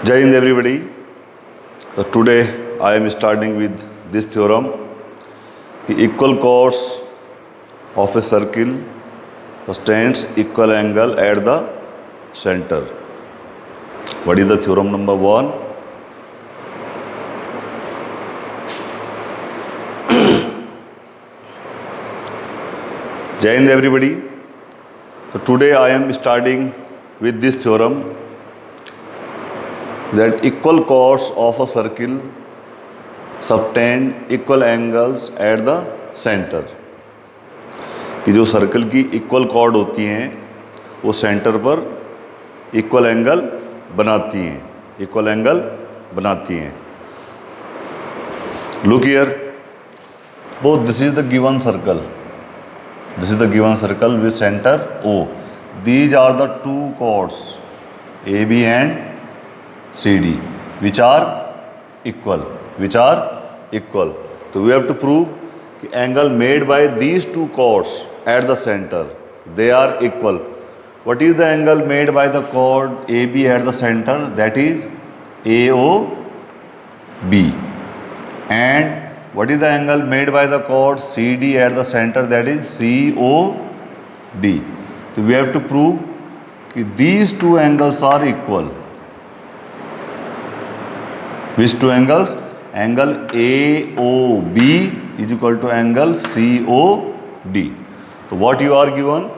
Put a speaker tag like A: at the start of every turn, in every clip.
A: Jai Hind everybody. Today I am starting with this theorem. The equal chords of a circle sustains equal angle at the center. What is the theorem number 1? Jai Hind everybody. Today I am starting with this theorem that equal chords of a circle subtend equal angles at the center. कि जो circle की equal cord होती हैं वो centre पर equal angle बनाती हैं. Look here, both this is the given circle. This is the given circle with center O. These are the two chords AB and CD which are equal. So we have to prove the angle made by these two chords at the center, they are equal. What is the angle made by the chord AB at the center? That is AOB. And what is the angle made by the chord CD at the center? That is COD. So we have to prove that these two angles are equal. Which two angles? Angle AOB is equal to angle COD. So what you are given?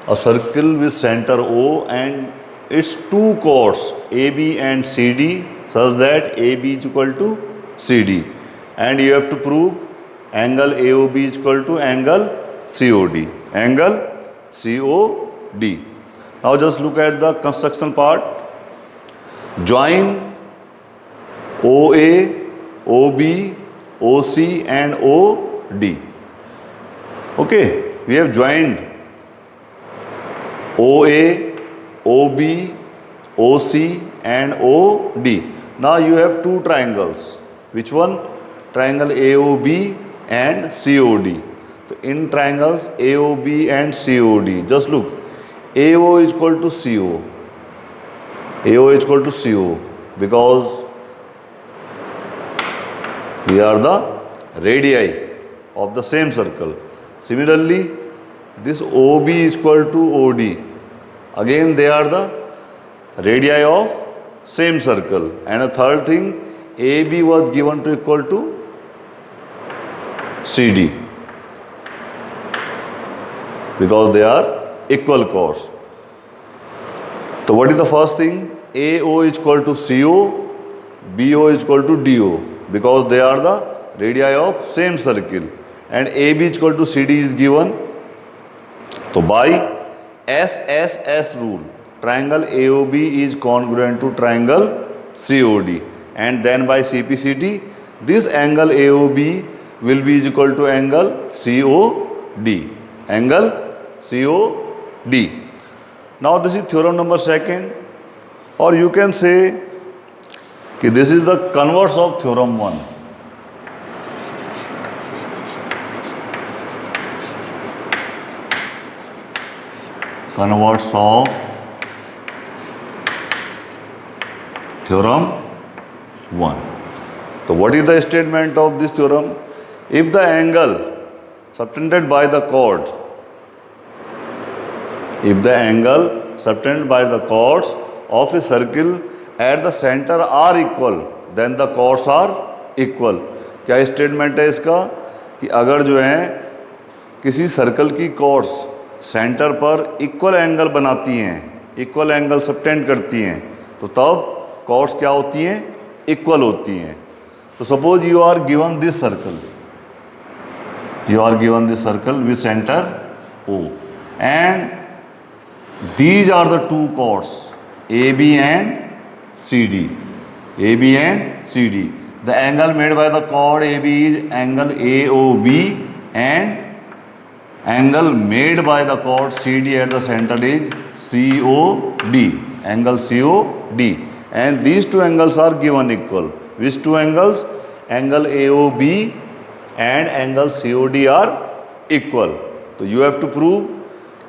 A: A circle with center O and its two chords AB and CD such that AB is equal to CD. And you have to prove angle AOB is equal to angle COD. Now just look at the construction part. Join OA, OB, OC and OD. Okay, we have joined OA, OB, OC and OD. Now you have two triangles. Which one? Triangle AOB and COD. So in triangles AOB and COD, just look, AO is equal to CO. AO is equal to CO because we are the radii of the same circle. Similarly, this OB is equal to OD. Again, they are the radii of same circle. And a third thing, AB was given to equal to CD because they are equal chords. So what is the first thing? AO is equal to CO, BO is equal to DO because they are the radii of same circle. And AB is equal to CD is given. So by SSS rule, triangle AOB is congruent to triangle COD. And then by CPCD, this angle AOB will be equal to angle COD. Now this is theorem number 2, or you can say that this is the converse of theorem 1. Converse of theorem 1. So what is the statement of this theorem? If the angle subtended by the chords of a circle at the center are equal, then the chords are equal. क्या statement है इसका कि अगर जो है किसी circle की chords centre पर इक्वल एंगल बनाती हैं, इक्वल एंगल सबटेंड करती हैं, तो तब chords क्या होती हैं? इक्वल होती हैं. तो suppose you are given this circle, with center O, and these are the two chords AB and CD. The angle made by the chord AB is angle AOB and angle made by the chord CD at the center is COD, angle COD. And these two angles are given equal. Which two angles? Angle AOB and angle COD are equal. So you have to prove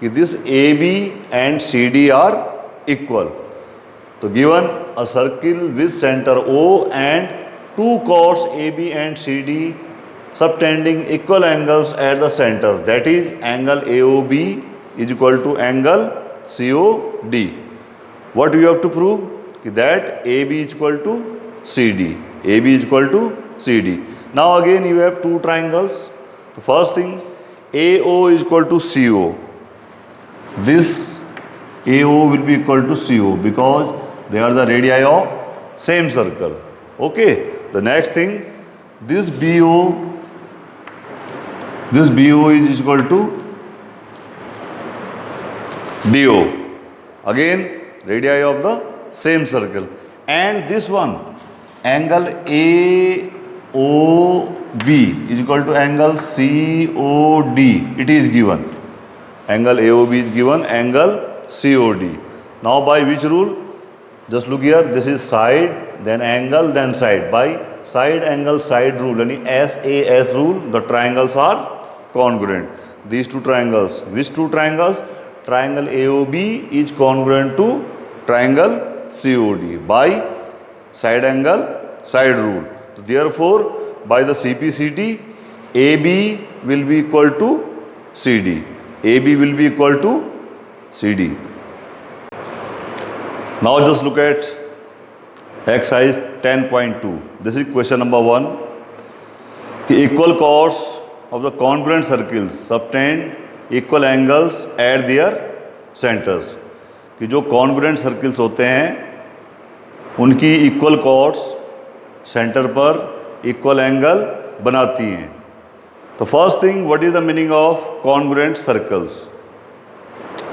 A: that this AB and CD are equal. So given a circle with center O and two chords AB and CD subtending equal angles at the center. That is, angle AOB is equal to angle COD. What do you have to prove? That AB is equal to CD. AB is equal to CD. Now again you have two triangles. The first thing, AO is equal to CO. This AO will be equal to CO because they are the radii of same circle. Okay. The next thing, this BO is equal to DO. Again, radii of the same circle. And this one, angle AOB is equal to angle COD. It is given. Angle AOB is given, angle COD. Now by which rule? Just look here, this is side, then angle, then side. By side angle side rule, any SAS rule, the triangles are congruent. These two triangles, which two triangles? Triangle AOB is congruent to triangle COD by side angle side rule. So therefore, by the CPCT, AB will be equal to CD. AB will be equal to CD. Now just look at exercise 10.2. This is question number 1. The equal chords of the congruent circles subtend equal angles at their centers. कि जो congruent circles होते हैं उनकी equal chords center पर equal angle बनाती हैं. तो first thing, what is the meaning of congruent circles?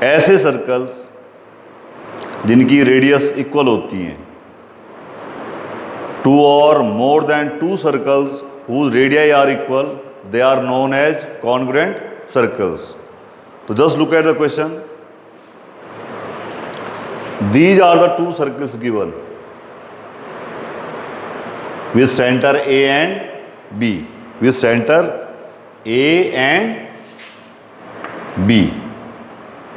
A: ऐसे circles जिनकी रेडियस इक्वल होती हैं. टू और more than to circles whose radii are equal, they are known as congruent circles. So just look at the question. These are the two circles given with center A and B. With center A and B.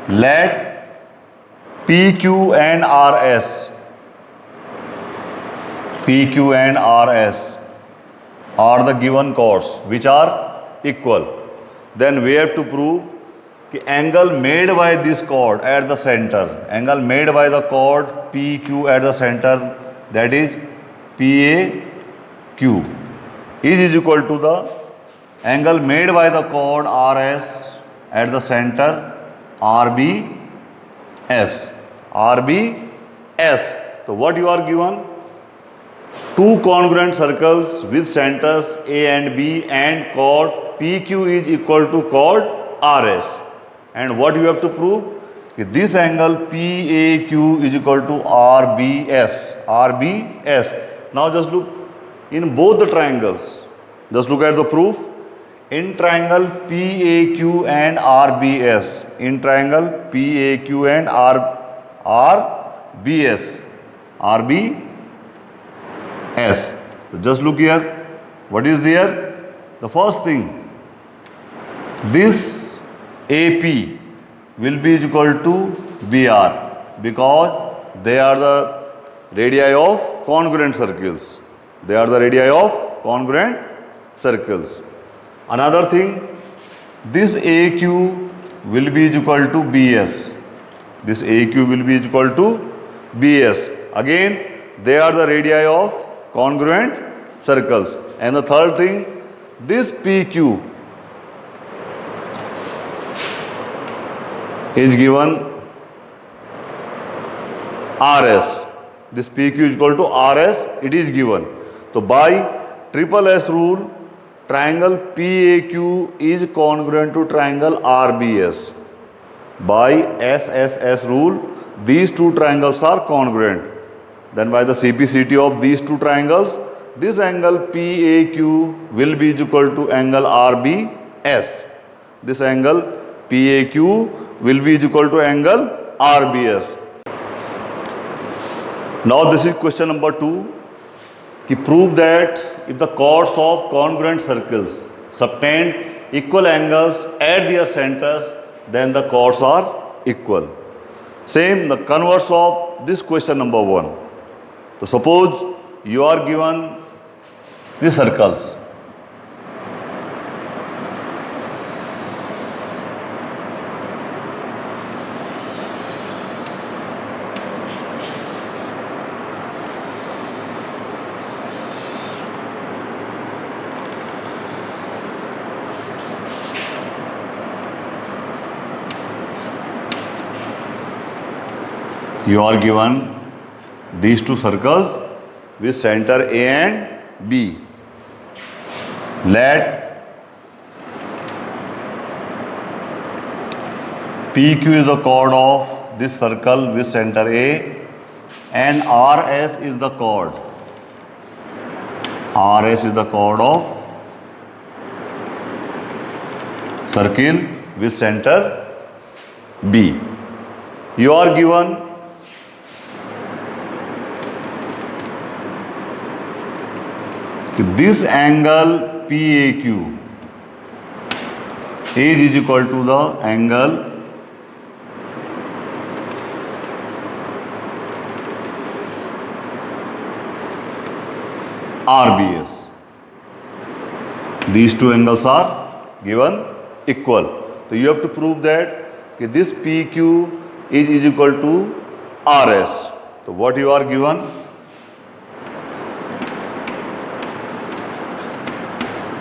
A: Let PQ and RS are the given chords which are equal. Then we have to prove the angle made by this chord at the center, angle made by the chord PQ at the center, that is PAQ, is equal to the angle made by the chord RS at the center RBS. So what you are given? Two congruent circles with centers A and B and chord PQ is equal to chord RS. And what you have to prove? This angle PAQ is equal to RBS. Now just look in both the triangles. Just look at the proof. In triangle PAQ and RBS. In triangle PAQ and RBS. So just look here. What is there? The first thing, this AP will be equal to BR because they are the radii of congruent circles. Another thing, this AQ will be equal to BS. Again, they are the radii of congruent circles. And the third thing, this PQ is given RS. This PQ is equal to RS, it is given. So by triple S rule, triangle PAQ is congruent to triangle RBS. By SSS rule, these two triangles are congruent. Then by the CPCT of these two triangles, this angle PAQ will be equal to angle RBS. This angle PAQ will be equal to angle RBS. Now this is question number 2. To prove that if the chords of congruent circles subtend equal angles at their centers, then the chords are equal. Same, the converse of this question number 1. तो suppose you are given the circles, you are given these two circles with center A and B. Let PQ is the chord of this circle with center A and RS is the chord. RS is the chord of circle with center B. You are given this angle PAQ is equal to the angle RBS. These two angles are given equal. So you have to prove that this PQ is equal to RS. So what you are given?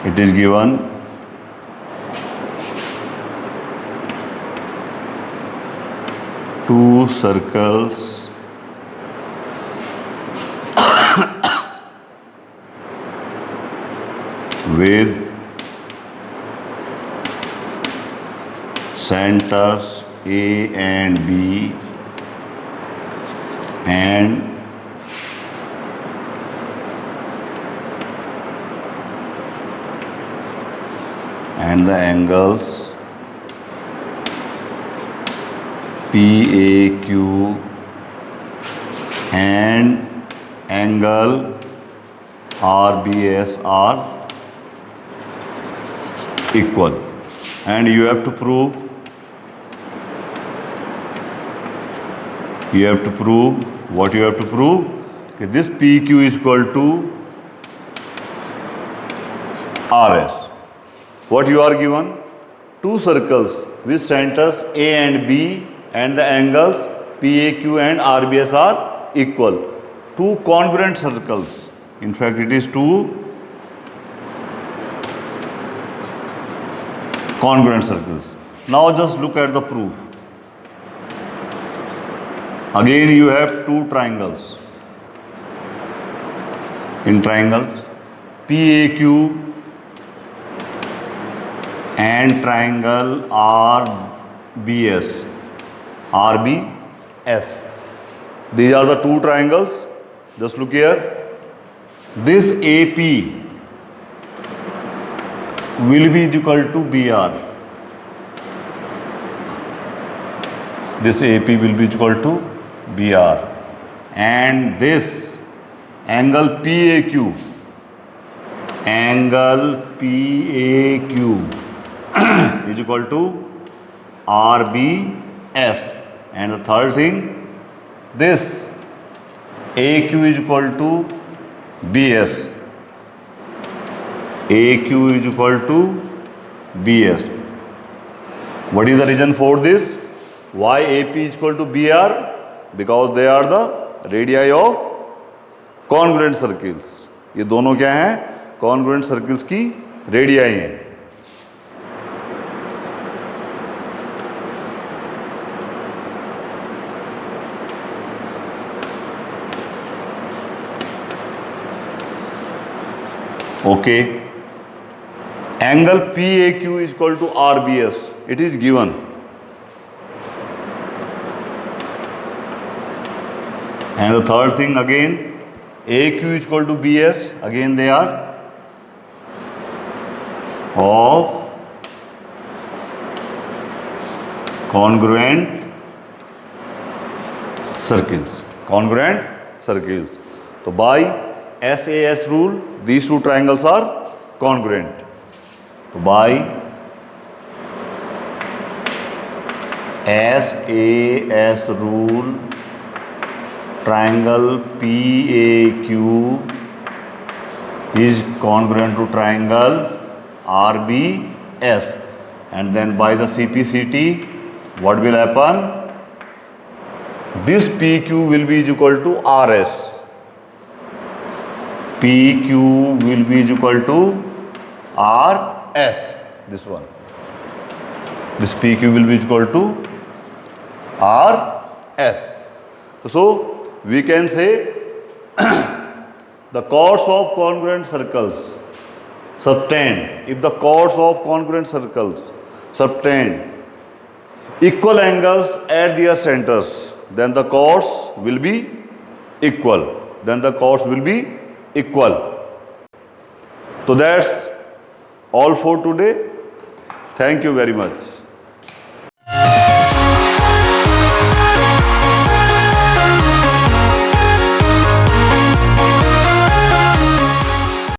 A: It is given two circles with centers A and B and the angles PAQ and angle RBS are equal, and you have to prove what you have to prove, that this PQ is equal to RS. What you are given? Two circles with centers A and B and the angles PAQ and RBS are equal. Two congruent circles. In fact, it is two congruent circles. Now just look at the proof. Again you have two triangles. In triangle PAQ and triangle RBS. These are the two triangles. Just look here. This AP will be equal to BR. This AP will be equal to BR. And this angle PAQ is equal to RBS. And the third thing, this AQ is equal to BS. AQ is equal to BS. What is the reason for this? Why AP is equal to BR? Because they are the radii of congruent circles. ये दोनों क्या हैं? Congruent circles की radii हैं. Okay. Angle PAQ is equal to RBS. It is given. And the third thing again, AQ is equal to BS. Again they are of congruent circles. Congruent circles. So by SAS rule, these two triangles are congruent. So by SAS rule, triangle PAQ is congruent to triangle RBS, and then by the CPCT, what will happen? This PQ will be equal to RS. PQ will be equal to RS. This one. This PQ will be equal to RS. So we can say the chords of congruent circles subtend. If the chords of congruent circles subtend equal angles at their centers, then the chords will be equal. So that's all for today. Thank you very much.